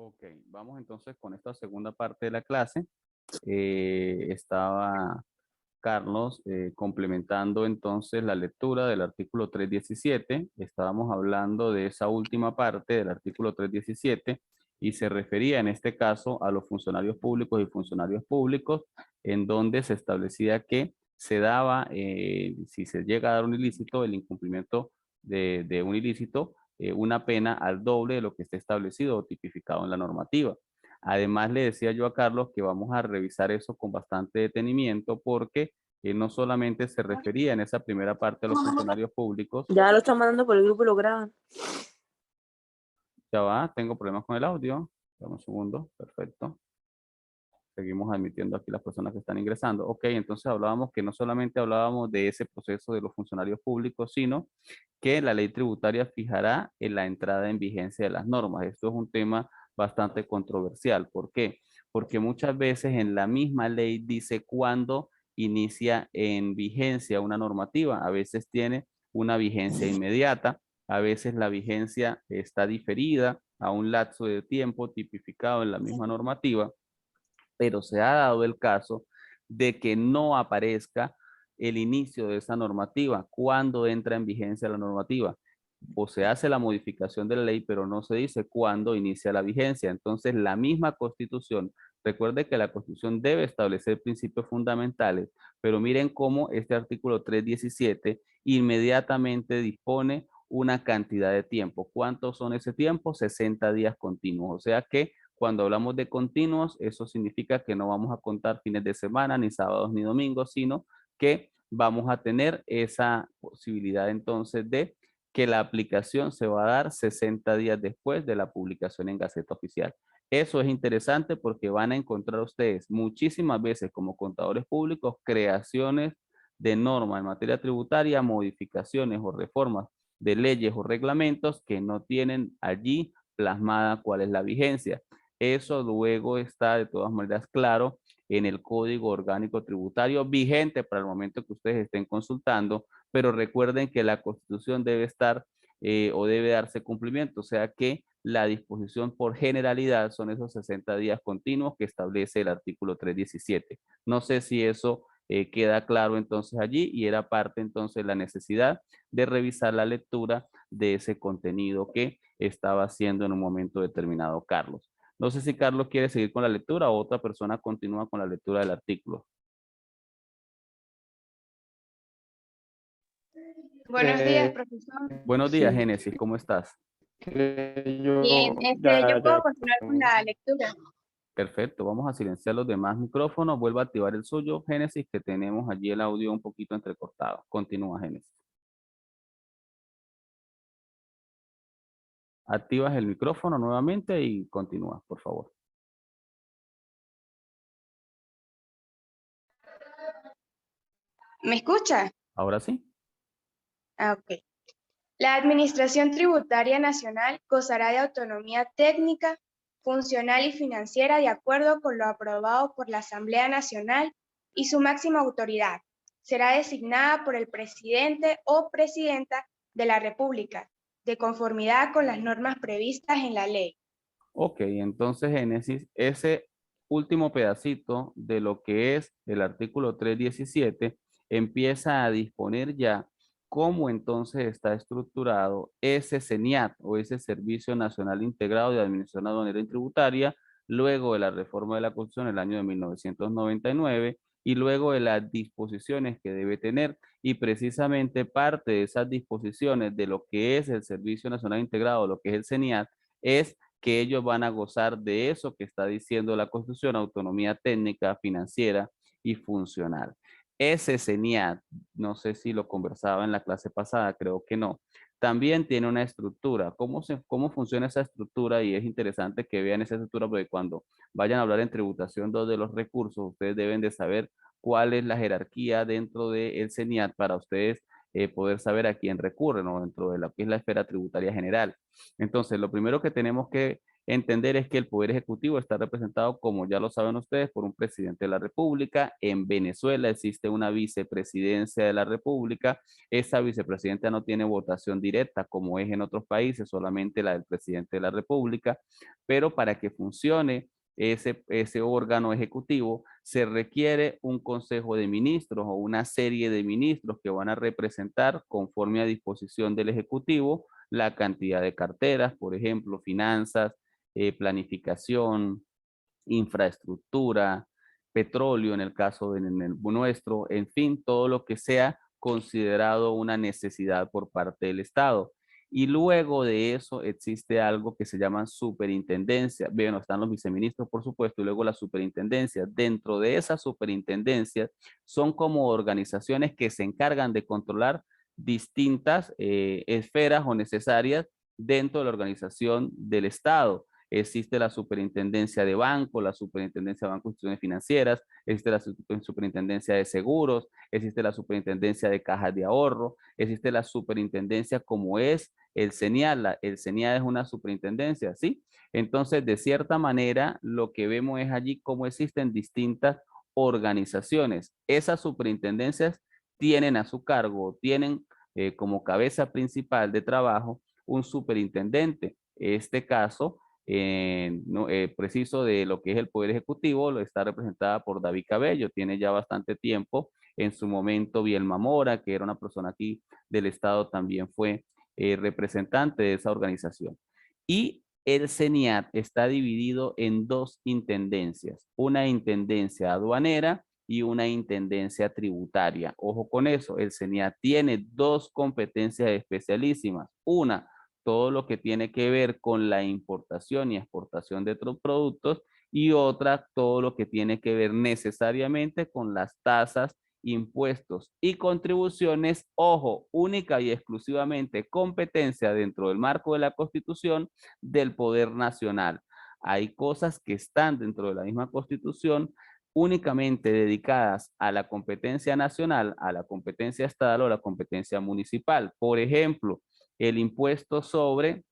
Ok, vamos entonces con esta segunda parte de la clase. Estaba Carlos complementando entonces la lectura del artículo 317. Estábamos hablando de esa última parte del artículo 317 y se refería en este caso a los funcionarios públicos y funcionarios públicos, en donde se establecía que se daba, si se llega a dar un ilícito, el incumplimiento de un ilícito, una pena al doble de lo que esté establecido o tipificado en la normativa. Además, le decía yo a Carlos que vamos a revisar eso con bastante detenimiento porque no solamente se refería en esa primera parte a los funcionarios públicos. Ya lo están mandando por el grupo y lo graban. Ya va, tengo problemas con el audio. Dame un segundo, perfecto. Seguimos admitiendo aquí las personas que están ingresando. Ok, entonces hablábamos que no solamente hablábamos de ese proceso de los funcionarios públicos, sino que la ley tributaria fijará en la entrada en vigencia de las normas. Esto es un tema bastante controversial. ¿Por qué? Porque muchas veces en la misma ley dice cuándo inicia en vigencia una normativa. A veces tiene una vigencia inmediata, a veces la vigencia está diferida a un lapso de tiempo tipificado en la misma normativa, pero se ha dado el caso de que no aparezca el inicio de esa normativa, cuándo entra en vigencia la normativa. O se hace la modificación de la ley, pero no se dice cuándo inicia la vigencia. Entonces, la misma Constitución, recuerde que la Constitución debe establecer principios fundamentales, pero miren cómo este artículo 317 inmediatamente dispone una cantidad de tiempo. ¿Cuántos son ese tiempo? 60 días continuos. O sea que cuando hablamos de continuos, eso significa que no vamos a contar fines de semana, ni sábados, ni domingos, sino que vamos a tener esa posibilidad entonces de que la aplicación se va a dar 60 días después de la publicación en Gaceta Oficial. Eso es interesante porque van a encontrar ustedes muchísimas veces como contadores públicos creaciones de normas en materia tributaria, modificaciones o reformas de leyes o reglamentos que no tienen allí plasmada cuál es la vigencia. Eso luego está de todas maneras claro en el Código Orgánico Tributario vigente para el momento que ustedes estén consultando, pero recuerden que la Constitución debe estar o debe darse cumplimiento, o sea que la disposición por generalidad son esos 60 días continuos que establece el artículo 317. No sé si eso queda claro entonces allí y era parte entonces la necesidad de revisar la lectura de ese contenido que estaba haciendo en un momento determinado Carlos. No sé si Carlos quiere seguir con la lectura o otra persona continúa con la lectura del artículo. Buenos días, profesor. Buenos días, Sí, Génesis, ¿cómo estás? Bien, yo puedo continuar con la lectura. Perfecto, vamos a silenciar los demás micrófonos. Vuelvo a activar el suyo, Génesis, que tenemos allí el audio un poquito entrecortado. Continúa, Génesis. Activas el micrófono nuevamente y continúa, por favor. ¿Me escucha? Ahora sí. Ok. La Administración Tributaria Nacional gozará de autonomía técnica, funcional y financiera de acuerdo con lo aprobado por la Asamblea Nacional y su máxima autoridad. Será designada por el presidente o presidenta de la República, de conformidad con las normas previstas en la ley. Ok, entonces, Génesis, ese último pedacito de lo que es el artículo 317 empieza a disponer ya cómo entonces está estructurado ese CENIAT o ese Servicio Nacional Integrado de Administración Aduanera y Tributaria, luego de la reforma de la Constitución en el año de 1999 y luego de las disposiciones que debe tener. Y precisamente parte de esas disposiciones de lo que es el Servicio Nacional Integrado, lo que es el CENIAT, es que ellos van a gozar de eso que está diciendo la Constitución, autonomía técnica, financiera y funcional. Ese CENIAT, no sé si lo conversaba en la clase pasada, creo que no, también tiene una estructura. ¿Cómo funciona esa estructura? Y es interesante que vean esa estructura porque cuando vayan a hablar en tributación de los recursos, ustedes deben de saber cuál es la jerarquía dentro del CENIAT para ustedes poder saber a quién recurren, ¿no? Dentro de lo que es la esfera tributaria general. Entonces, lo primero que tenemos que Entender es que el Poder Ejecutivo está representado, como ya lo saben ustedes, por un presidente de la República. En Venezuela existe una vicepresidencia de la República. Esa vicepresidenta no tiene votación directa como es en otros países, solamente la del presidente de la República. Pero para que funcione ese órgano ejecutivo, se requiere un consejo de ministros o una serie de ministros que van a representar, conforme a disposición del Ejecutivo, la cantidad de carteras, por ejemplo, finanzas, planificación, infraestructura, petróleo en el caso de nuestro, en fin, todo lo que sea considerado una necesidad por parte del Estado. Y luego de eso existe algo que se llama superintendencia. Bueno, están los viceministros, por supuesto, y luego la superintendencia. Dentro de esas superintendencias son como organizaciones que se encargan de controlar distintas esferas o necesarias dentro de la organización del Estado. Existe la superintendencia de banco, la superintendencia de banco e instituciones financieras, existe la superintendencia de seguros, existe la superintendencia de cajas de ahorro, existe la superintendencia como es el CENIAL. El CENIAL es una superintendencia, ¿sí? Entonces, de cierta manera, lo que vemos es allí cómo existen distintas organizaciones. Esas superintendencias tienen a su cargo, tienen como cabeza principal de trabajo un superintendente. Este caso, preciso de lo que es el Poder Ejecutivo, lo está representada por David Cabello, tiene ya bastante tiempo. En su momento, Bielma Mora, que era una persona aquí del Estado, también fue representante de esa organización. Y el CENIAT está dividido en dos intendencias, una intendencia aduanera y una intendencia tributaria. Ojo con eso, el CENIAT tiene dos competencias especialísimas. Una, todo lo que tiene que ver con la importación y exportación de otros productos, y otra, todo lo que tiene que ver necesariamente con las tasas, impuestos y contribuciones, ojo, única y exclusivamente competencia dentro del marco de la Constitución del Poder Nacional. Hay cosas que están dentro de la misma Constitución únicamente dedicadas a la competencia nacional, a la competencia estatal o a la competencia municipal. Por ejemplo, el impuesto sobre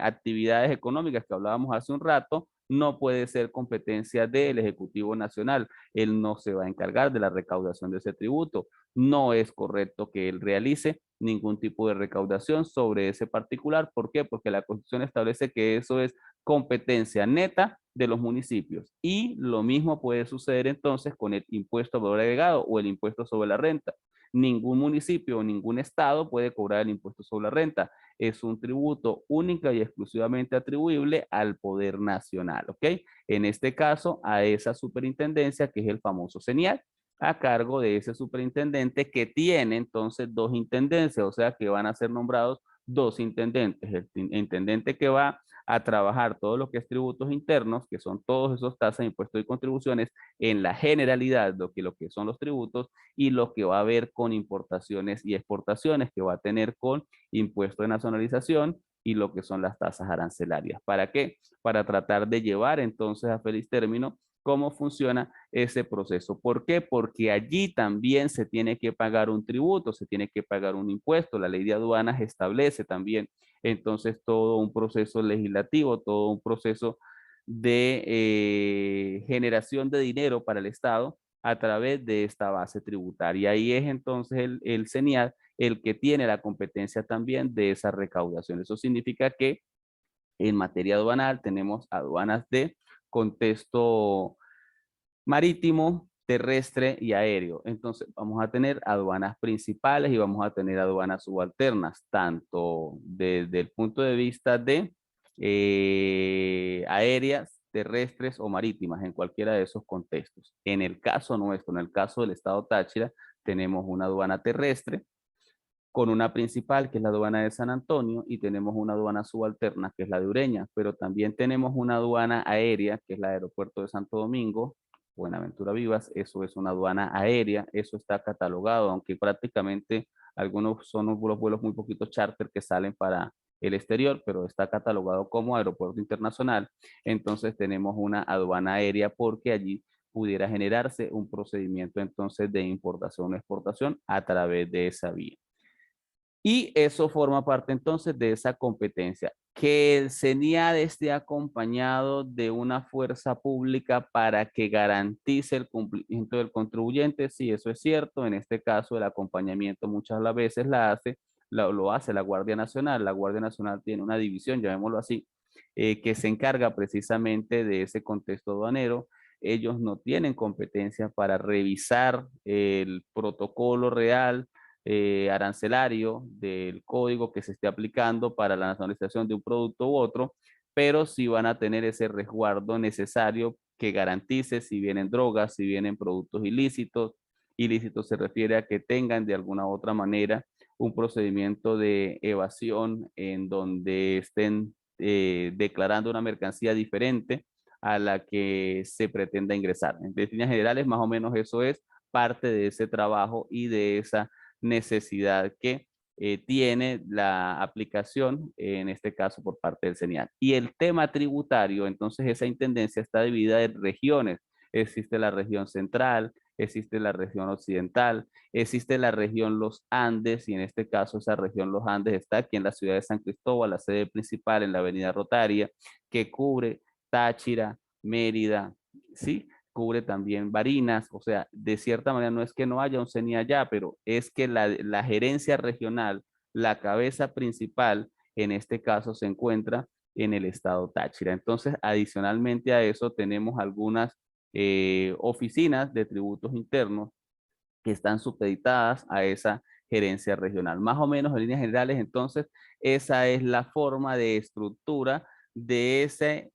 actividades económicas que hablábamos hace un rato, no puede ser competencia del Ejecutivo Nacional. Él no se va a encargar de la recaudación de ese tributo. No es correcto que él realice ningún tipo de recaudación sobre ese particular. ¿Por qué? Porque la Constitución establece que eso es competencia neta de los municipios. Y lo mismo puede suceder entonces con el impuesto al valor agregado o el impuesto sobre la renta. Ningún municipio o ningún estado puede cobrar el impuesto sobre la renta. Es un tributo única y exclusivamente atribuible al Poder Nacional, ¿ok? En este caso, a esa superintendencia, que es el famoso CENIAL, a cargo de ese superintendente que tiene entonces dos intendencias, o sea que van a ser nombrados dos intendentes. El intendente que va a trabajar todo lo que es tributos internos, que son todos esos tasas, impuestos y contribuciones, en la generalidad de lo que son los tributos, y lo que va a ver con importaciones y exportaciones, que va a tener con impuesto de nacionalización y lo que son las tasas arancelarias. ¿Para qué? Para tratar de llevar entonces a feliz término cómo funciona ese proceso. ¿Por qué? Porque allí también se tiene que pagar un tributo, se tiene que pagar un impuesto. La ley de aduanas establece también entonces todo un proceso legislativo, todo un proceso de generación de dinero para el Estado a través de esta base tributaria. Ahí es entonces el CENIAT el que tiene la competencia también de esa recaudación. Eso significa que en materia aduanal tenemos aduanas de contexto marítimo, terrestre y aéreo. Entonces vamos a tener aduanas principales y vamos a tener aduanas subalternas, tanto desde el punto de vista de aéreas, terrestres o marítimas, en cualquiera de esos contextos. En el caso nuestro, en el caso del estado Táchira, tenemos una aduana terrestre con una principal, que es la aduana de San Antonio, y tenemos una aduana subalterna, que es la de Ureña, pero también tenemos una aduana aérea, que es la aeropuerto de Santo Domingo, Buenaventura Vivas. Eso es una aduana aérea, eso está catalogado, aunque prácticamente algunos son los vuelos muy poquitos charter que salen para el exterior, pero está catalogado como aeropuerto internacional. Entonces tenemos una aduana aérea porque allí pudiera generarse un procedimiento entonces de importación o exportación a través de esa vía. Y eso forma parte entonces de esa competencia. Que el CENIAD esté acompañado de una fuerza pública para que garantice el cumplimiento del contribuyente. Sí, eso es cierto. En este caso, el acompañamiento muchas de las veces lo hace la Guardia Nacional. La Guardia Nacional tiene una división, llamémoslo así, que se encarga precisamente de ese contexto aduanero. Ellos no tienen competencia para revisar el protocolo real arancelario del código que se esté aplicando para la nacionalización de un producto u otro, pero sí van a tener ese resguardo necesario que garantice si vienen drogas, si vienen productos ilícitos. Ilícito se refiere a que tengan de alguna u otra manera un procedimiento de evasión en donde estén declarando una mercancía diferente a la que se pretenda ingresar. En líneas generales, más o menos eso es parte de ese trabajo y de esa necesidad que tiene la aplicación, en este caso por parte del CENIAL. Y el tema tributario, entonces esa intendencia está dividida en regiones. Existe la región central, existe la región occidental, existe la región Los Andes, y en este caso esa región Los Andes está aquí en la ciudad de San Cristóbal, la sede principal en la avenida Rotaria, que cubre Táchira, Mérida, ¿sí? Cubre también Barinas, o sea, de cierta manera no es que no haya un CENI allá, pero es que la gerencia regional, la cabeza principal, en este caso se encuentra en el estado Táchira. Entonces, adicionalmente a eso, tenemos algunas oficinas de tributos internos que están supeditadas a esa gerencia regional. Más o menos en líneas generales, entonces, esa es la forma de estructura de ese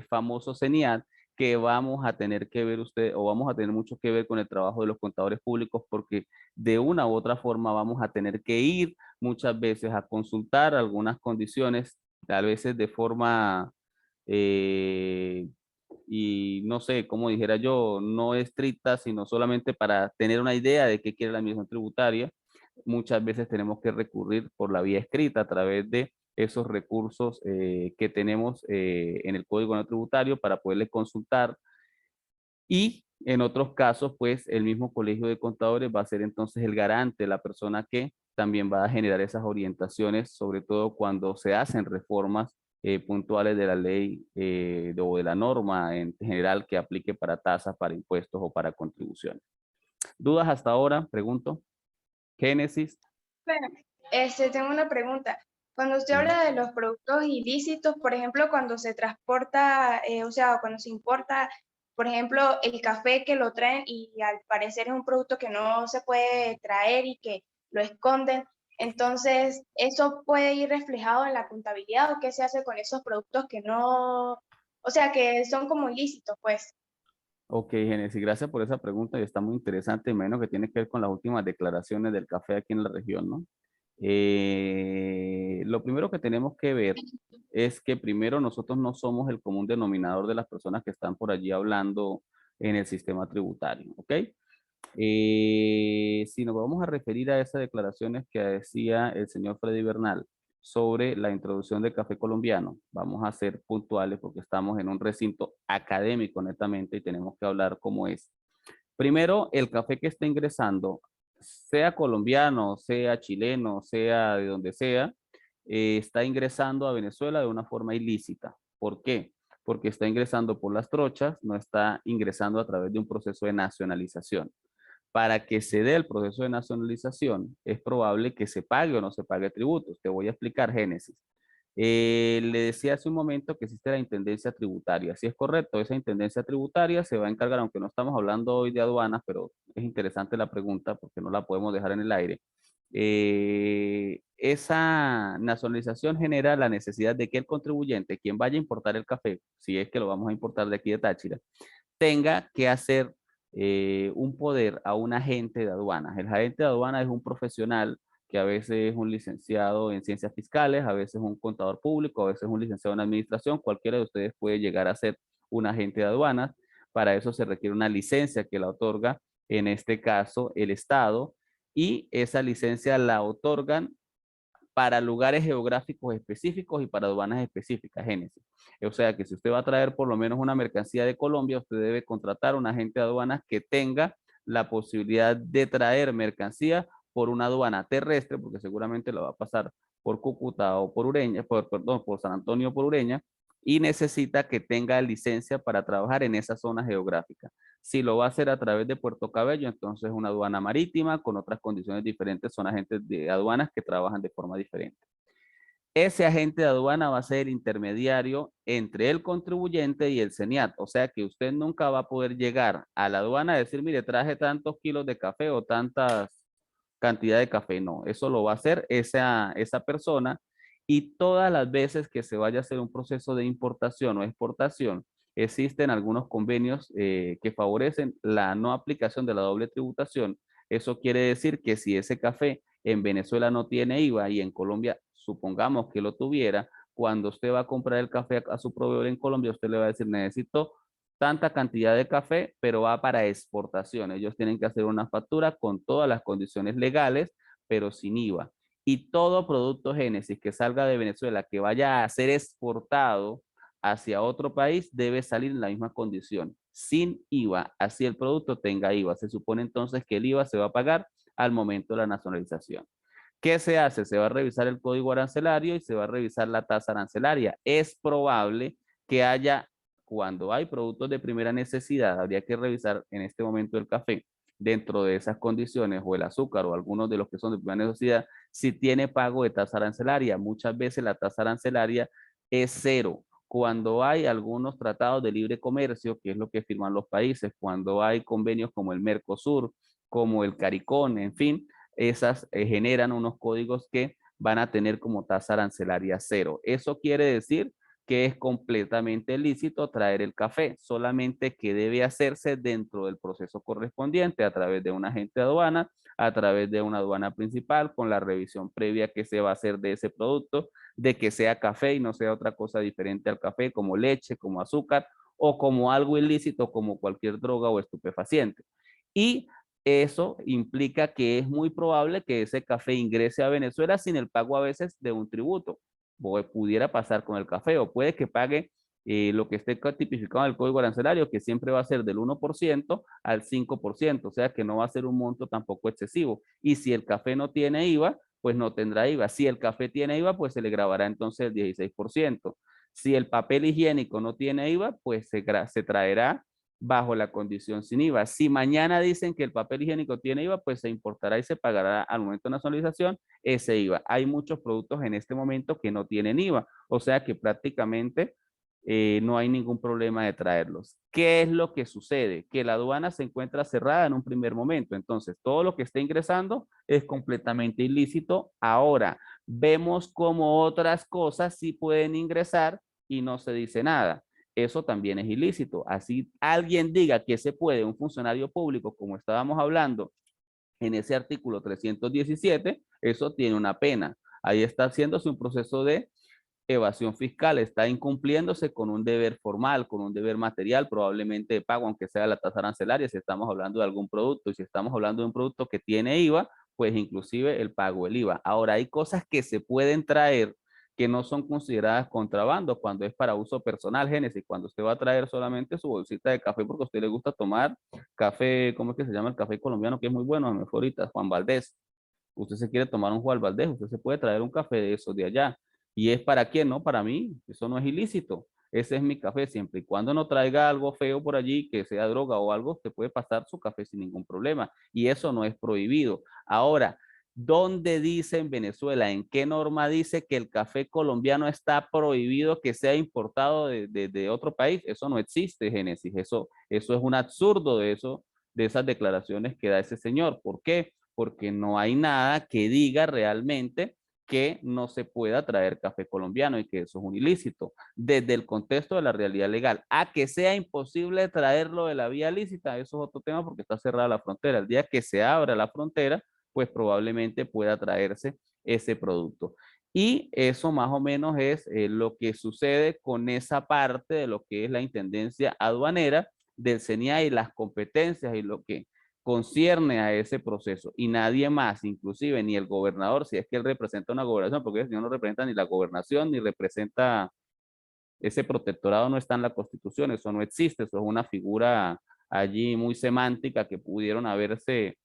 famoso CENIAT que vamos a tener que ver usted, o vamos a tener mucho que ver con el trabajo de los contadores públicos, porque de una u otra forma vamos a tener que ir muchas veces a consultar algunas condiciones, a veces de forma eh, y no sé, como dijera yo, no estricta, sino solamente para tener una idea de qué quiere la administración tributaria. Muchas veces tenemos que recurrir por la vía escrita a través de esos recursos que tenemos en el Código No Tributario para poderle consultar. Y en otros casos, pues el mismo Colegio de Contadores va a ser entonces el garante, la persona que también va a generar esas orientaciones, sobre todo cuando se hacen reformas puntuales de la ley o de la norma en general que aplique para tasas, para impuestos o para contribuciones. ¿Dudas hasta ahora? Pregunto. Génesis. Bueno, tengo una pregunta. Cuando usted habla de los productos ilícitos, por ejemplo, cuando se transporta, o sea, cuando se importa, por ejemplo, el café que lo traen y al parecer es un producto que no se puede traer y que lo esconden, entonces, ¿eso puede ir reflejado en la contabilidad o qué se hace con esos productos que no, o sea, que son como ilícitos, pues? Ok, Génesis, gracias por esa pregunta y está muy interesante, menos que tiene que ver con las últimas declaraciones del café aquí en la región, ¿no? Lo primero que tenemos que ver es que primero nosotros no somos el común denominador de las personas que están por allí hablando en el sistema tributario, ¿ok? Si nos vamos a referir a esas declaraciones que decía el señor Freddy Bernal sobre la introducción del café colombiano, vamos a ser puntuales porque estamos en un recinto académico netamente y tenemos que hablar como es. Primero, el café que está ingresando, sea colombiano, sea chileno, sea de donde sea, está ingresando a Venezuela de una forma ilícita. ¿Por qué? Porque está ingresando por las trochas, no está ingresando a través de un proceso de nacionalización. Para que se dé el proceso de nacionalización, es probable que se pague o no se pague tributos. Te voy a explicar, Génesis. Le decía hace un momento que existe la intendencia tributaria. Si es correcto, esa intendencia tributaria se va a encargar, aunque no estamos hablando hoy de aduanas, pero es interesante la pregunta porque no la podemos dejar en el aire. Esa nacionalización genera la necesidad de que el contribuyente, quien vaya a importar el café, si es que lo vamos a importar de aquí de Táchira, tenga que hacer un poder a un agente de aduanas. El agente de aduanas es un profesional que a veces es un licenciado en ciencias fiscales, a veces es un contador público, a veces es un licenciado en administración. Cualquiera de ustedes puede llegar a ser un agente de aduanas. Para eso se requiere una licencia que la otorga, en este caso, el Estado, y esa licencia la otorgan para lugares geográficos específicos y para aduanas específicas, Génesis. O sea que si usted va a traer por lo menos una mercancía de Colombia, usted debe contratar un agente de aduanas que tenga la posibilidad de traer mercancía por una aduana terrestre, porque seguramente la va a pasar por Cúcuta o por Ureña, perdón, por San Antonio o por Ureña, y necesita que tenga licencia para trabajar en esa zona geográfica. Si lo va a hacer a través de Puerto Cabello, entonces una aduana marítima con otras condiciones diferentes, son agentes de aduanas que trabajan de forma diferente. Ese agente de aduana va a ser el intermediario entre el contribuyente y el CENIAT. O sea que usted nunca va a poder llegar a la aduana y decir, mire, traje tantos kilos de café o tantas cantidad de café. No, eso lo va a hacer esa persona, y todas las veces que se vaya a hacer un proceso de importación o exportación, existen algunos convenios que favorecen la no aplicación de la doble tributación. Eso quiere decir que si ese café en Venezuela no tiene IVA y en Colombia supongamos que lo tuviera, cuando usted va a comprar el café a su proveedor en Colombia, usted le va a decir, necesito tanta cantidad de café, pero va para exportación. Ellos tienen que hacer una factura con todas las condiciones legales, pero sin IVA. Y todo producto Génesis que salga de Venezuela, que vaya a ser exportado hacia otro país, debe salir en la misma condición, sin IVA, así el producto tenga IVA. Se supone entonces que el IVA se va a pagar al momento de la nacionalización. ¿Qué se hace? Se va a revisar el código arancelario y se va a revisar la tasa arancelaria. Es probable que haya, cuando hay productos de primera necesidad, habría que revisar en este momento el café dentro de esas condiciones, o el azúcar o algunos de los que son de primera necesidad, si tiene pago de tasa arancelaria. Muchas veces la tasa arancelaria es cero. Cuando hay algunos tratados de libre comercio, que es lo que firman los países, cuando hay convenios como el Mercosur, como el CARICOM, en fin, esas generan unos códigos que van a tener como tasa arancelaria cero. Eso quiere decir que es completamente lícito traer el café, solamente que debe hacerse dentro del proceso correspondiente a través de un agente de aduana, a través de una aduana principal, con la revisión previa que se va a hacer de ese producto, de que sea café y no sea otra cosa diferente al café, como leche, como azúcar o como algo ilícito, como cualquier droga o estupefaciente. Y eso implica que es muy probable que ese café ingrese a Venezuela sin el pago a veces de un tributo. Pudiera pasar con el café, o puede que pague lo que esté tipificado en el código arancelario, que siempre va a ser del 1% al 5%, o sea que no va a ser un monto tampoco excesivo. Y si el café no tiene IVA, pues no tendrá IVA. Si el café tiene IVA, pues se le grabará entonces el 16%. Si el papel higiénico no tiene IVA, pues se traerá bajo la condición sin IVA. Si mañana dicen que el papel higiénico tiene IVA, pues se importará y se pagará al momento de nacionalización ese IVA. Hay muchos productos en este momento que no tienen IVA, o sea que prácticamente no hay ningún problema de traerlos. ¿Qué es lo que sucede? Que la aduana se encuentra cerrada en un primer momento, entonces todo lo que está ingresando es completamente ilícito. Ahora, vemos cómo otras cosas sí pueden ingresar y no se dice nada. Eso también es ilícito. Así alguien diga que se puede, un funcionario público, como estábamos hablando en ese artículo 317, eso tiene una pena. Ahí está haciéndose un proceso de evasión fiscal, está incumpliéndose con un deber formal, con un deber material, probablemente de pago, aunque sea la tasa arancelaria, si estamos hablando de algún producto, y si estamos hablando de un producto que tiene IVA, pues inclusive el pago del IVA. Ahora, hay cosas que se pueden traer que no son consideradas contrabando cuando es para uso personal, Génesis, cuando usted va a traer solamente su bolsita de café porque a usted le gusta tomar café, ¿cómo es que se llama el café colombiano? Que es muy bueno, me fue ahorita, Juan Valdés. Usted se quiere tomar un Juan Valdés, usted se puede traer un café de esos de allá. ¿Y es para quién? No, para mí. Eso no es ilícito. Ese es mi café. Siempre y cuando no traiga algo feo por allí, que sea droga o algo, usted puede pasar su café sin ningún problema. Y eso no es prohibido. Ahora, ¿dónde dice en Venezuela, en qué norma dice que el café colombiano está prohibido que sea importado de otro país? Eso no existe, Génesis. Eso es un absurdo de esas declaraciones que da ese señor. ¿Por qué? Porque no hay nada que diga realmente que no se pueda traer café colombiano y que eso es un ilícito. Desde el contexto de la realidad legal, a que sea imposible traerlo de la vía lícita, eso es otro tema porque está cerrada la frontera. El día que se abra la frontera, pues probablemente pueda traerse ese producto. Y eso más o menos es lo que sucede con esa parte de lo que es la intendencia aduanera del CENIA y las competencias y lo que concierne a ese proceso, y nadie más, inclusive ni el gobernador, si es que él representa una gobernación, porque el señor no representa ni la gobernación, ni representa ese protectorado, no está en la Constitución, eso no existe, eso es una figura allí muy semántica que pudieron haberse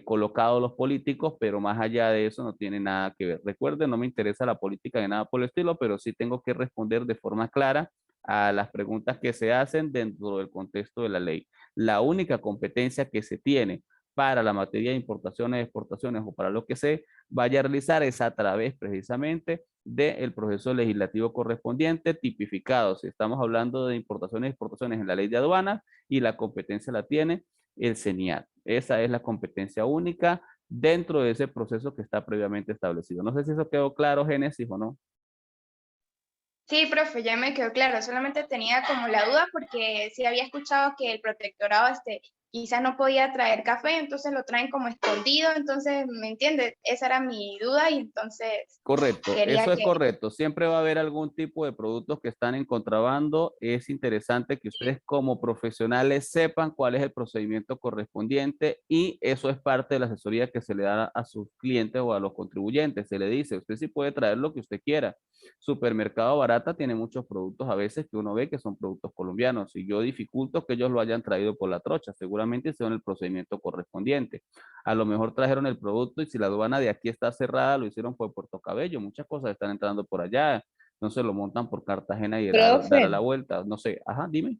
colocados los políticos, pero más allá de eso no tiene nada que ver. Recuerden, no me interesa la política de nada por el estilo, pero sí tengo que responder de forma clara a las preguntas que se hacen dentro del contexto de la ley. La única competencia que se tiene para la materia de importaciones, exportaciones o para lo que se vaya a realizar es a través precisamente del proceso legislativo correspondiente tipificado. Si estamos hablando de importaciones y exportaciones en la ley de aduanas y la competencia la tiene el CENIAT. Esa es la competencia única dentro de ese proceso que está previamente establecido. No sé si eso quedó claro, Génesis, o no. Sí, profe, ya me quedó claro. Solamente tenía como la duda porque sí había escuchado que el protectorado quizás no podía traer café, entonces lo traen como escondido. Entonces, ¿me entiendes? Esa era mi duda y entonces Correcto, quería eso es que... correcto. Siempre va a haber algún tipo de productos que están en contrabando. Es interesante que ustedes como profesionales sepan cuál es el procedimiento correspondiente y eso es parte de la asesoría que se le da a sus clientes o a los contribuyentes. Se le dice, usted sí puede traer lo que usted quiera. Supermercado Barata tiene muchos productos a veces que uno ve que son productos colombianos y yo dificulto que ellos lo hayan traído por la trocha. Seguramente hicieron el procedimiento correspondiente. A lo mejor trajeron el producto y si la aduana de aquí está cerrada, lo hicieron por Puerto Cabello. Muchas cosas están entrando por allá. Entonces lo montan por Cartagena y dará la Profe, vuelta. No sé. Ajá, dime.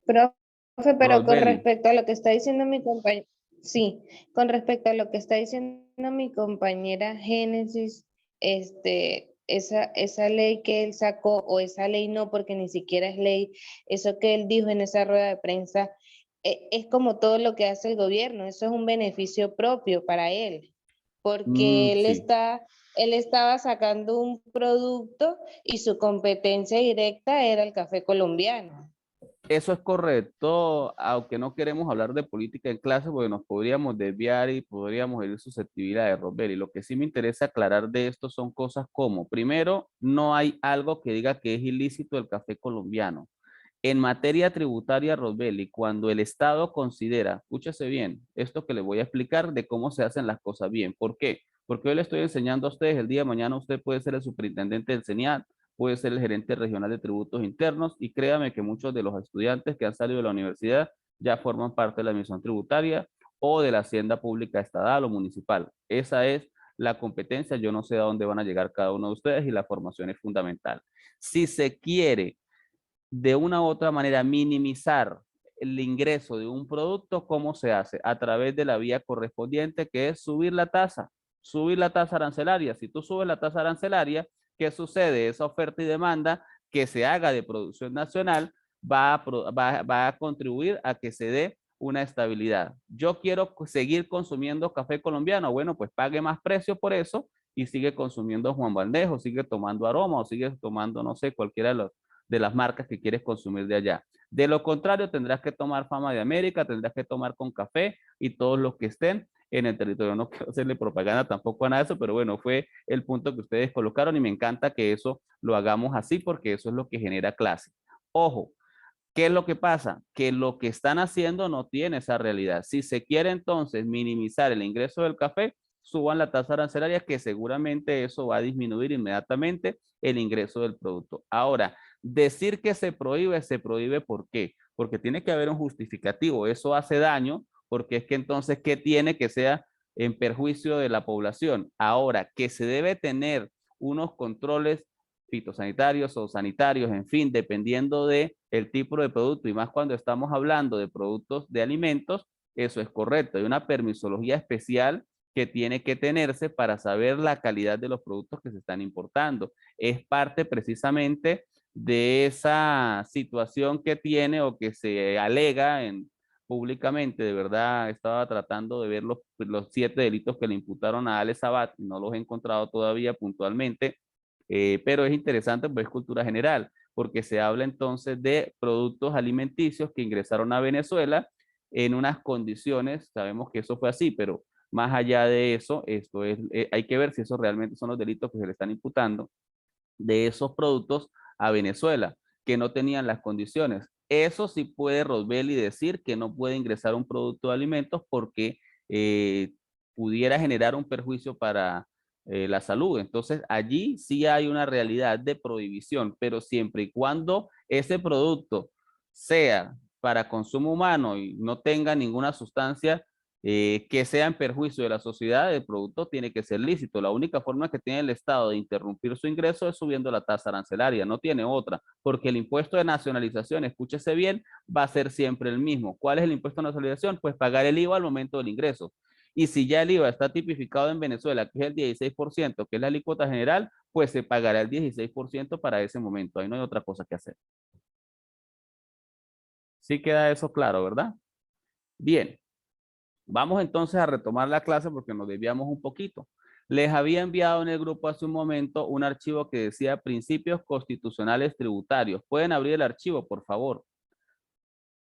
profe, pero con Rosbelly. respecto a lo que está diciendo mi compañera, sí, con respecto a lo que está diciendo mi compañera Génesis, esa ley que él sacó, o esa ley no, porque ni siquiera es ley, eso que él dijo en esa rueda de prensa, es como todo lo que hace el gobierno, eso es un beneficio propio para él, porque Sí. él estaba sacando un producto y su competencia directa era el café colombiano. Eso es correcto, aunque no queremos hablar de política en clase, porque nos podríamos desviar y podríamos herir susceptibilidad de Rosbelli. Lo que sí me interesa aclarar de esto son cosas como, primero, no hay algo que diga que es ilícito el café colombiano. En materia tributaria, Rosbelli, cuando el Estado considera, escúchese bien, esto que le voy a explicar de cómo se hacen las cosas bien. ¿Por qué? Porque hoy le estoy enseñando a ustedes, el día de mañana usted puede ser el superintendente del CENIAT, puede ser el gerente regional de tributos internos y créame que muchos de los estudiantes que han salido de la universidad ya forman parte de la administración tributaria o de la hacienda pública estatal o municipal. Esa es la competencia. Yo no sé a dónde van a llegar cada uno de ustedes y la formación es fundamental. Si se quiere de una u otra manera minimizar el ingreso de un producto, ¿cómo se hace? A través de la vía correspondiente, que es subir la tasa arancelaria. Si tú subes la tasa arancelaria, ¿qué sucede? Esa oferta y demanda que se haga de producción nacional va a contribuir a que se dé una estabilidad. Yo quiero seguir consumiendo café colombiano, bueno, pues pague más precio por eso y sigue consumiendo Juan Valdez, o sigue tomando Aroma, o sigue tomando, no sé, cualquiera de las marcas que quieres consumir de allá. De lo contrario, tendrás que tomar Fama de América, tendrás que tomar Con Café y todos los que estén en el territorio. No quiero hacerle propaganda tampoco a nada de eso, pero bueno, fue el punto que ustedes colocaron y me encanta que eso lo hagamos así porque eso es lo que genera clase. Ojo, ¿qué es lo que pasa? Que lo que están haciendo no tiene esa realidad. Si se quiere entonces minimizar el ingreso del café, suban la tasa arancelaria que seguramente eso va a disminuir inmediatamente el ingreso del producto. Ahora, decir que se prohíbe ¿por qué? Porque tiene que haber un justificativo. Eso hace daño porque es que entonces, ¿qué tiene que sea en perjuicio de la población? Ahora, que se debe tener unos controles fitosanitarios o sanitarios, en fin, dependiendo de el tipo de producto y más cuando estamos hablando de productos de alimentos, eso es correcto. Hay una permisología especial que tiene que tenerse para saber la calidad de los productos que se están importando. Es parte precisamente de esa situación que tiene o que se alega públicamente. De verdad, estaba tratando de ver los 7 delitos que le imputaron a Alex Sabat y no los he encontrado todavía puntualmente, pero es interesante, pues es cultura general, porque se habla entonces de productos alimenticios que ingresaron a Venezuela en unas condiciones, sabemos que eso fue así, pero más allá de eso, esto es, hay que ver si esos realmente son los delitos que se le están imputando de esos productos a Venezuela, que no tenían las condiciones. Eso sí puede Rosbelli decir que no puede ingresar un producto de alimentos porque pudiera generar un perjuicio para la salud. Entonces, allí sí hay una realidad de prohibición, pero siempre y cuando ese producto sea para consumo humano y no tenga ninguna sustancia que sea en perjuicio de la sociedad, el producto tiene que ser lícito. La única forma que tiene el Estado de interrumpir su ingreso es subiendo la tasa arancelaria, no tiene otra, porque el impuesto de nacionalización, escúchese bien, va a ser siempre el mismo. ¿Cuál es el impuesto de nacionalización? Pues pagar el IVA al momento del ingreso. Y si ya el IVA está tipificado en Venezuela, que es el 16%, que es la alícuota general, pues se pagará el 16% para ese momento. Ahí no hay otra cosa que hacer. Sí queda eso claro, ¿verdad? Bien. Vamos entonces a retomar la clase porque nos desviamos un poquito. Les había enviado en el grupo hace un momento un archivo que decía Principios Constitucionales Tributarios. Pueden abrir el archivo, por favor.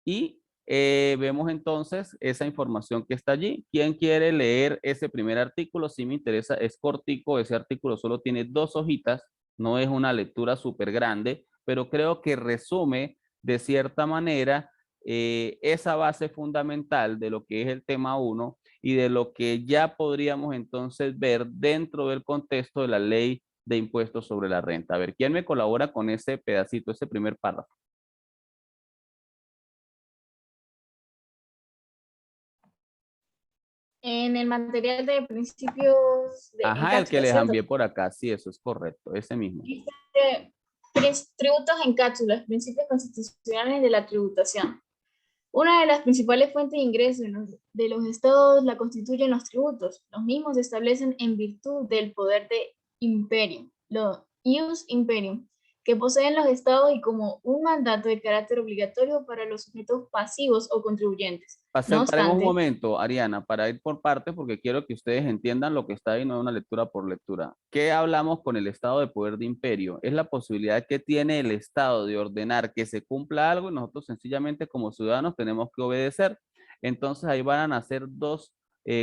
Y vemos entonces esa información que está allí. ¿Quién quiere leer ese primer artículo? Si me interesa, es cortico. Ese artículo solo tiene 2 hojitas. No es una lectura súper grande, pero creo que resume de cierta manera esa base fundamental de lo que es el tema 1 y de lo que ya podríamos entonces ver dentro del contexto de la ley de impuestos sobre la renta. A ver, ¿quién me colabora con ese pedacito, ese primer párrafo? En el material de principios de en Ajá, el que cápsula, les ¿cierto? envié por acá, sí, eso es correcto, ese mismo. Dice, tributos en cápsulas, principios constitucionales de la tributación. Una de las principales fuentes de ingresos de los estados la constituyen los tributos. Los mismos se establecen en virtud del poder de imperium, lo ius imperium, que poseen los estados y como un mandato de carácter obligatorio para los sujetos pasivos o contribuyentes. No Paremos un obstante, momento, Ariana, para ir por partes, porque quiero que ustedes entiendan lo que está ahí, no es una lectura por lectura. ¿Qué hablamos con el estado de poder de imperio? Es la posibilidad que tiene el estado de ordenar que se cumpla algo y nosotros sencillamente como ciudadanos tenemos que obedecer. Entonces ahí van a nacer 2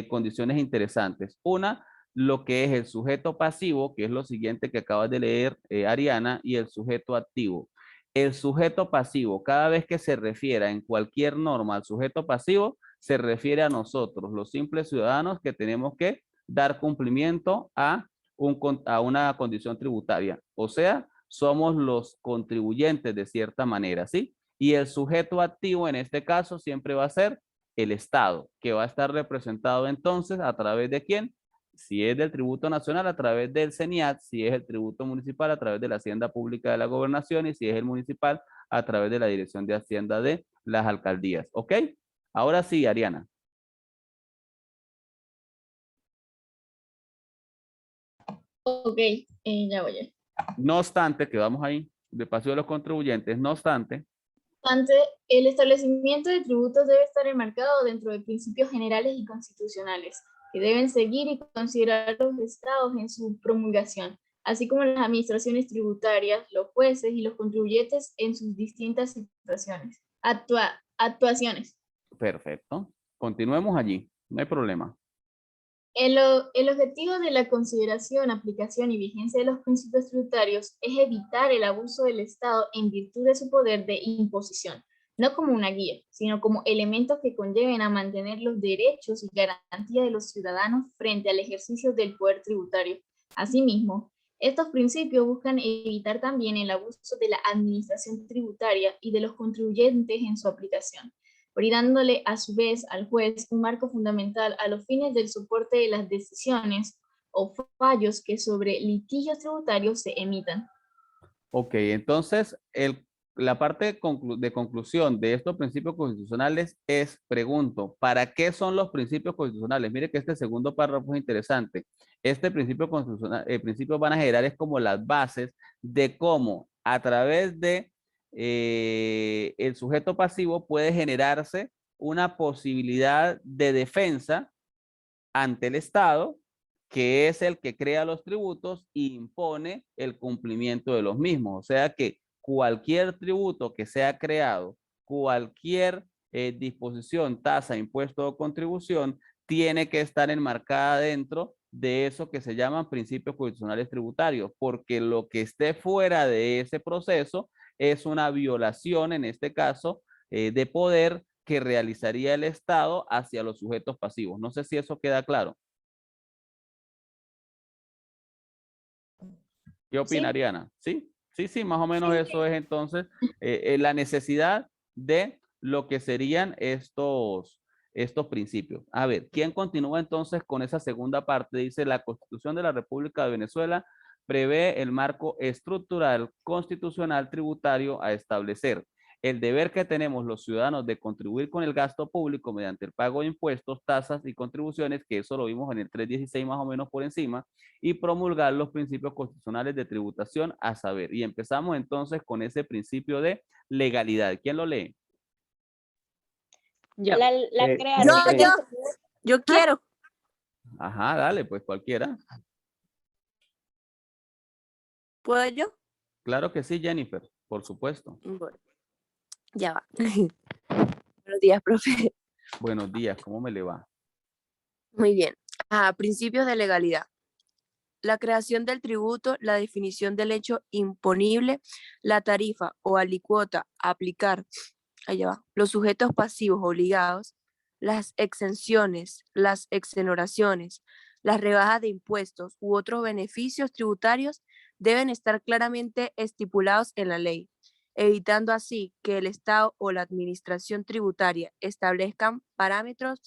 condiciones interesantes. Una, lo que es el sujeto pasivo, que es lo siguiente que acabas de leer, Ariana, y el sujeto activo. El sujeto pasivo, cada vez que se refiera en cualquier norma al sujeto pasivo, se refiere a nosotros, los simples ciudadanos que tenemos que dar cumplimiento a una condición tributaria. O sea, somos los contribuyentes de cierta manera, ¿sí? Y el sujeto activo en este caso siempre va a ser el Estado, que va a estar representado entonces a través de quién? Si es del tributo nacional, a través del CENIAT; si es el tributo municipal, a través de la Hacienda Pública de la Gobernación; y si es el municipal, a través de la Dirección de Hacienda de las alcaldías. ¿Ok? Ahora sí, Ariana. ok, ya voy. No obstante, que vamos ahí, de paso de los contribuyentes, no obstante, El establecimiento de tributos debe estar enmarcado dentro de principios generales y constitucionales que deben seguir y considerar los estados en su promulgación, así como las administraciones tributarias, los jueces y los contribuyentes en sus distintas situaciones. Actuaciones. perfecto. Continuemos allí, no hay problema. El objetivo de la consideración, aplicación y vigencia de los principios tributarios es evitar el abuso del Estado en virtud de su poder de imposición, no como una guía, sino como elementos que conlleven a mantener los derechos y garantías de los ciudadanos frente al ejercicio del poder tributario. Asimismo, estos principios buscan evitar también el abuso de la administración tributaria y de los contribuyentes en su aplicación, brindándole a su vez al juez un marco fundamental a los fines del soporte de las decisiones o fallos que sobre litigios tributarios se emitan. Ok, entonces la parte de conclusión de estos principios constitucionales es, pregunto, ¿para qué son los principios constitucionales? Mire que este segundo párrafo es interesante. Este principio constitucional, principios van a generar es como las bases de cómo a través de el sujeto pasivo puede generarse una posibilidad de defensa ante el Estado, que es el que crea los tributos e impone el cumplimiento de los mismos. O sea que cualquier tributo que sea creado, cualquier disposición, tasa, impuesto o contribución, tiene que estar enmarcada dentro de eso que se llaman principios constitucionales tributarios, porque lo que esté fuera de ese proceso es una violación, en este caso, de poder que realizaría el Estado hacia los sujetos pasivos. No sé si eso queda claro. ¿Qué opina, ¿Sí? Ariana? ¿Sí? Sí, más o menos Sí, eso es entonces la necesidad de lo que serían estos estos principios. A ver, ¿quién continúa entonces con esa segunda parte? Dice, la Constitución de la República de Venezuela prevé el marco estructural, constitucional, tributario a establecer. El deber que tenemos los ciudadanos de contribuir con el gasto público mediante el pago de impuestos, tasas y contribuciones, que eso lo vimos en el 316 más o menos por encima, y promulgar los principios constitucionales de tributación a saber. Y empezamos entonces con ese principio de legalidad. ¿Quién lo lee? Yo. La Eh, creación yo. del- Yo quiero. Ajá, dale, pues cualquiera. ¿Puedo yo? Claro que sí, Jennifer, por supuesto. Bueno, ya va. Buenos días, profe. Buenos días, ¿cómo me le va? Muy bien. Principios de legalidad. La creación del tributo, la definición del hecho imponible, la tarifa o alicuota a aplicar, allá va, los sujetos pasivos obligados, las exenciones, las exoneraciones, las rebajas de impuestos u otros beneficios tributarios deben estar claramente estipulados en la ley, evitando así que el Estado o la administración tributaria establezcan parámetros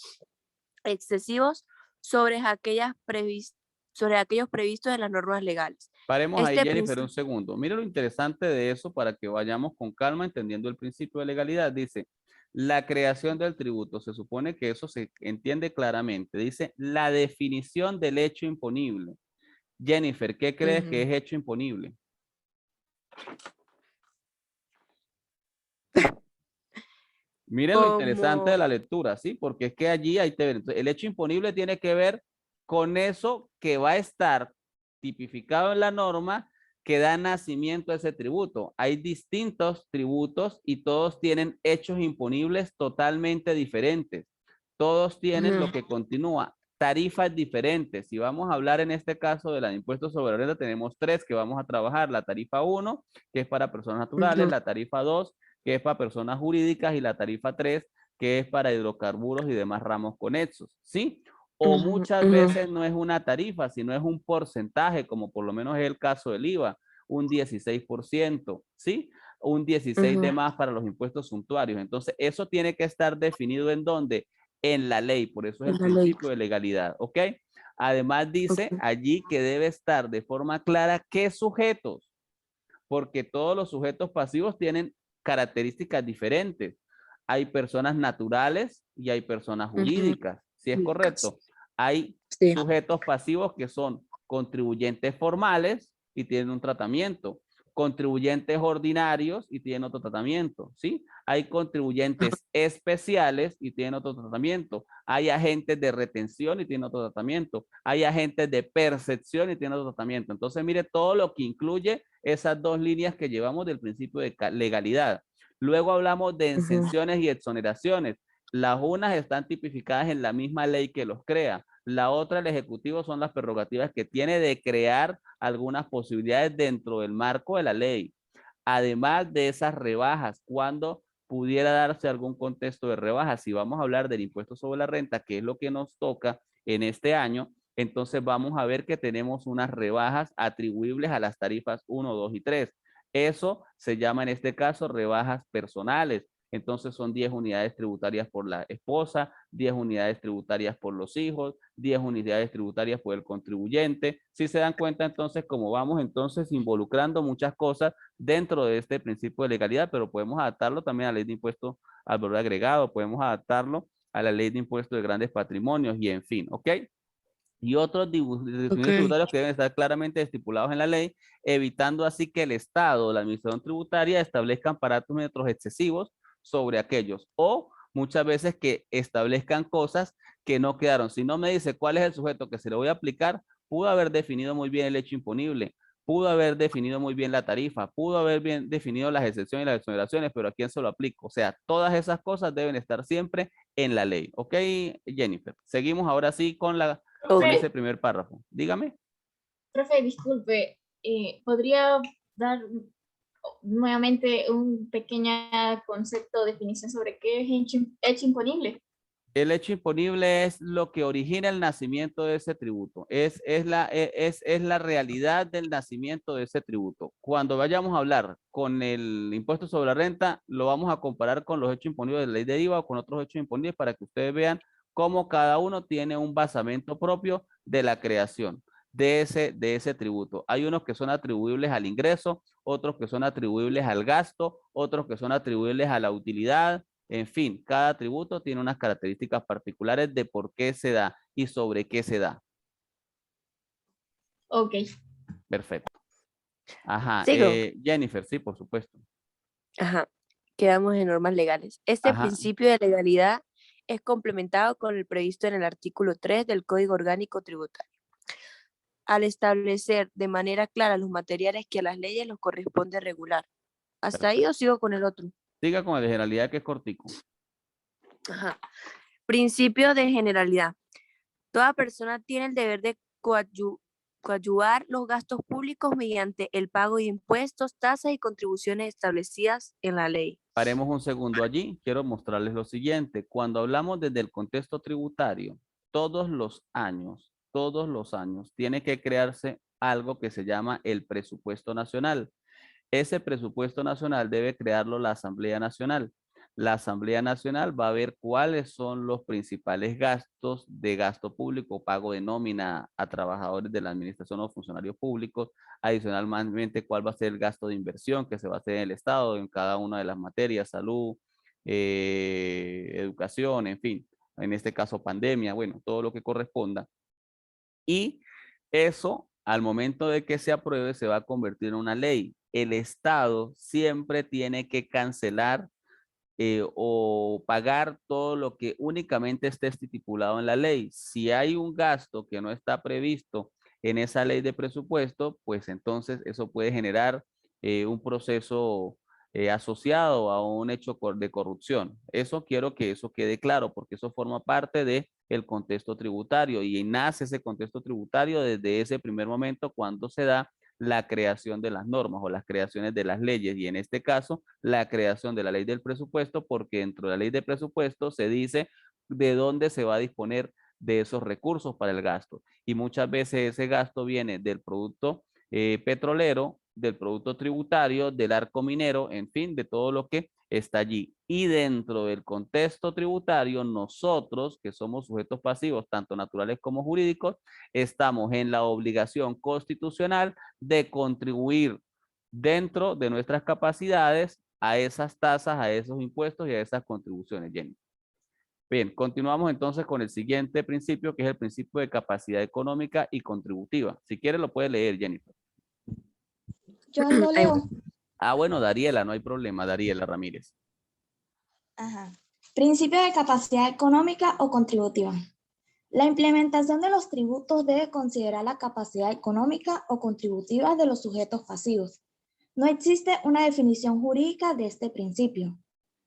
excesivos sobre sobre aquellos previstos en las normas legales. Paremos ahí, Este Jennifer, un principio, segundo. Mire lo interesante de eso para que vayamos con calma entendiendo el principio de legalidad. Dice, la creación del tributo, se supone que eso se entiende claramente. Dice, la definición del hecho imponible. Jennifer, ¿qué crees que es hecho imponible? Miren lo interesante de como, la lectura, ¿sí? Porque es que allí hay el hecho imponible tiene que ver con eso que va a estar tipificado en la norma que da nacimiento a ese tributo. Hay distintos tributos y todos tienen hechos imponibles totalmente diferentes. Todos tienen lo que continúa, tarifas diferentes. Si vamos a hablar en este caso de la impuesto sobre la renta, tenemos tres que vamos a trabajar. La tarifa 1, que es para personas naturales, la tarifa 2, que es para personas jurídicas, y la tarifa 3, que es para hidrocarburos y demás ramos conexos, ¿sí? O muchas veces no es una tarifa, sino es un porcentaje, como por lo menos es el caso del IVA, un 16%, ¿sí? Un 16% de más para los impuestos suntuarios. Entonces, eso tiene que estar definido en dónde? En la ley, por eso es el principio de legalidad, ¿ok? Además dice allí que debe estar de forma clara qué sujetos, porque todos los sujetos pasivos tienen características diferentes. Hay personas naturales y hay personas jurídicas, ¿sí es correcto? Hay sí. sujetos pasivos que son contribuyentes formales y tienen un tratamiento, contribuyentes ordinarios y tienen otro tratamiento, ¿sí? Hay contribuyentes especiales y tienen otro tratamiento. Hay agentes de retención y tienen otro tratamiento. Hay agentes de percepción y tienen otro tratamiento. Entonces, mire todo lo que incluye esas dos líneas que llevamos del principio de legalidad. Luego hablamos de exenciones y exoneraciones. Las unas están tipificadas en la misma ley que los crea. La otra, el Ejecutivo, son las prerrogativas que tiene de crear algunas posibilidades dentro del marco de la ley. Además de esas rebajas, cuando pudiera darse algún contexto de rebajas, si vamos a hablar del impuesto sobre la renta, que es lo que nos toca en este año, entonces vamos a ver que tenemos unas rebajas atribuibles a las tarifas 1, 2 y 3. Eso se llama en este caso rebajas personales. Entonces son 10 unidades tributarias por la esposa, 10 unidades tributarias por los hijos, 10 unidades tributarias por el contribuyente. Si se dan cuenta entonces cómo vamos entonces involucrando muchas cosas dentro de este principio de legalidad, pero podemos adaptarlo también a la ley de impuesto al valor agregado, podemos adaptarlo a la ley de impuesto de grandes patrimonios y en fin, ¿ok? Y otros tributarios que deben estar claramente estipulados en la ley, evitando así que el Estado o la Administración Tributaria establezcan parámetros excesivos sobre aquellos, o muchas veces que establezcan cosas que no quedaron. Si no me dice cuál es el sujeto que se le voy a aplicar, pudo haber definido muy bien el hecho imponible, pudo haber definido muy bien la tarifa, pudo haber bien definido las excepciones y las exoneraciones, pero ¿a quién se lo aplico? O sea, todas esas cosas deben estar siempre en la ley. ¿Ok, Jennifer? Seguimos ahora sí con con ese primer párrafo. Dígame. Profe, disculpe, ¿podría dar nuevamente un pequeño concepto o definición sobre qué es hecho imponible? El hecho imponible es lo que origina el nacimiento de ese tributo. Es la realidad del nacimiento de ese tributo. Cuando vayamos a hablar con el impuesto sobre la renta, lo vamos a comparar con los hechos imponibles de la ley de IVA o con otros hechos imponibles para que ustedes vean cómo cada uno tiene un basamento propio de la creación de ese tributo. Hay unos que son atribuibles al ingreso, otros que son atribuibles al gasto, otros que son atribuibles a la utilidad. En fin, cada tributo tiene unas características particulares de por qué se da y sobre qué se da. Ok. Perfecto. Ajá. Sigo. Jennifer, sí, por supuesto. Ajá. Quedamos en normas legales. Este Ajá. principio de legalidad es complementado con el previsto en el artículo 3 del Código Orgánico Tributario, al establecer de manera clara los materiales que a las leyes los corresponde regular. ¿Hasta ahí Perfecto. o sigo con el otro? Siga con el de generalidad que es cortico. Ajá. Principio de generalidad. Toda persona tiene el deber de coadyuvar los gastos públicos mediante el pago de impuestos, tasas y contribuciones establecidas en la ley. Paremos un segundo allí. Quiero mostrarles lo siguiente. Cuando hablamos desde el contexto tributario, todos los años, tiene que crearse algo que se llama el presupuesto nacional. Ese presupuesto nacional debe crearlo la Asamblea Nacional. La Asamblea Nacional va a ver cuáles son los principales gastos de gasto público, pago de nómina a trabajadores de la administración o funcionarios públicos. Adicionalmente, cuál va a ser el gasto de inversión que se va a hacer en el Estado, en cada una de las materias, salud, educación, en fin. En este caso, pandemia, bueno, todo lo que corresponda. Y eso, al momento de que se apruebe, se va a convertir en una ley. El Estado siempre tiene que cancelar o pagar todo lo que únicamente esté estipulado en la ley. Si hay un gasto que no está previsto en esa ley de presupuesto, pues entonces eso puede generar un proceso asociado a un hecho de corrupción. Eso quiero que eso quede claro, porque eso forma parte de el contexto tributario y nace ese contexto tributario desde ese primer momento cuando se da la creación de las normas o las creaciones de las leyes y en este caso la creación de la ley del presupuesto porque dentro de la ley de presupuesto se dice de dónde se va a disponer de esos recursos para el gasto y muchas veces ese gasto viene del producto petrolero, del producto tributario, del arco minero, en fin, de todo lo que está allí. Y dentro del contexto tributario, nosotros, que somos sujetos pasivos, tanto naturales como jurídicos, estamos en la obligación constitucional de contribuir dentro de nuestras capacidades a esas tasas, a esos impuestos y a esas contribuciones, Jenny. Bien, continuamos entonces con el siguiente principio, que es el principio de capacidad económica y contributiva. Si quieres lo puede leer, Jennifer. Yo lo Ahí leo. Ah, bueno, Dariela, no hay problema, Dariela Ramírez. Ajá. Principio de capacidad económica o contributiva. La implementación de los tributos debe considerar la capacidad económica o contributiva de los sujetos pasivos. No existe una definición jurídica de este principio.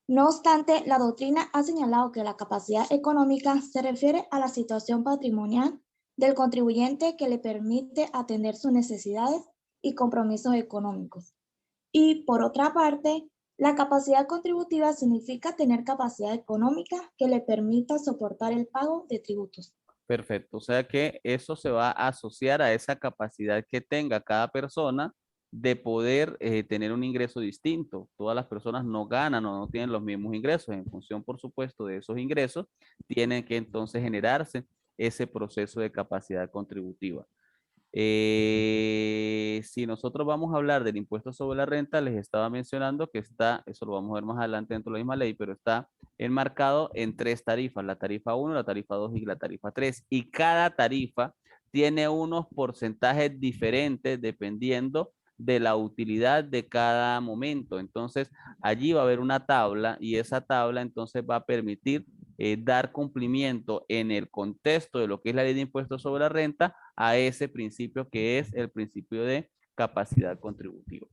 No obstante, la doctrina ha señalado que la capacidad económica se refiere a la situación patrimonial del contribuyente que le permite atender sus necesidades y compromisos económicos. Y por otra parte, la capacidad contributiva significa tener capacidad económica que le permita soportar el pago de tributos. Perfecto, o sea que eso se va a asociar a esa capacidad que tenga cada persona de poder tener un ingreso distinto. Todas las personas no ganan o no tienen los mismos ingresos. En función, por supuesto, de esos ingresos, tienen que entonces generarse ese proceso de capacidad contributiva. Si nosotros vamos a hablar del impuesto sobre la renta, les estaba mencionando que está, eso lo vamos a ver más adelante dentro de la misma ley, pero está enmarcado en 3 tarifas, la tarifa 1, la tarifa 2 y la tarifa 3. Y cada tarifa tiene unos porcentajes diferentes dependiendo de la utilidad de cada momento. Entonces, allí va a haber una tabla y esa tabla entonces va a permitir dar cumplimiento en el contexto de lo que es la ley de impuestos sobre la renta a ese principio que es el principio de capacidad contributiva.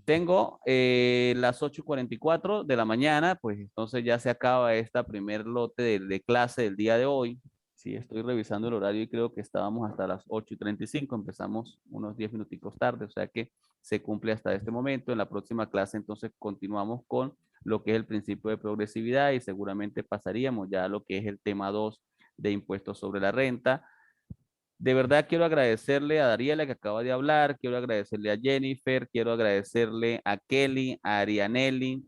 Tengo las 8:44 de la mañana, pues entonces ya se acaba esta primer lote de clase del día de hoy. Sí, estoy revisando el horario y creo que estábamos hasta las 8:35, empezamos unos 10 minuticos tarde, o sea que se cumple hasta este momento. En la próxima clase entonces continuamos con lo que es el principio de progresividad y seguramente pasaríamos ya a lo que es el tema 2 de impuestos sobre la renta. De verdad quiero agradecerle a Dariela que acaba de hablar, quiero agradecerle a Jennifer, quiero agradecerle a Kelly, a Arianelli, a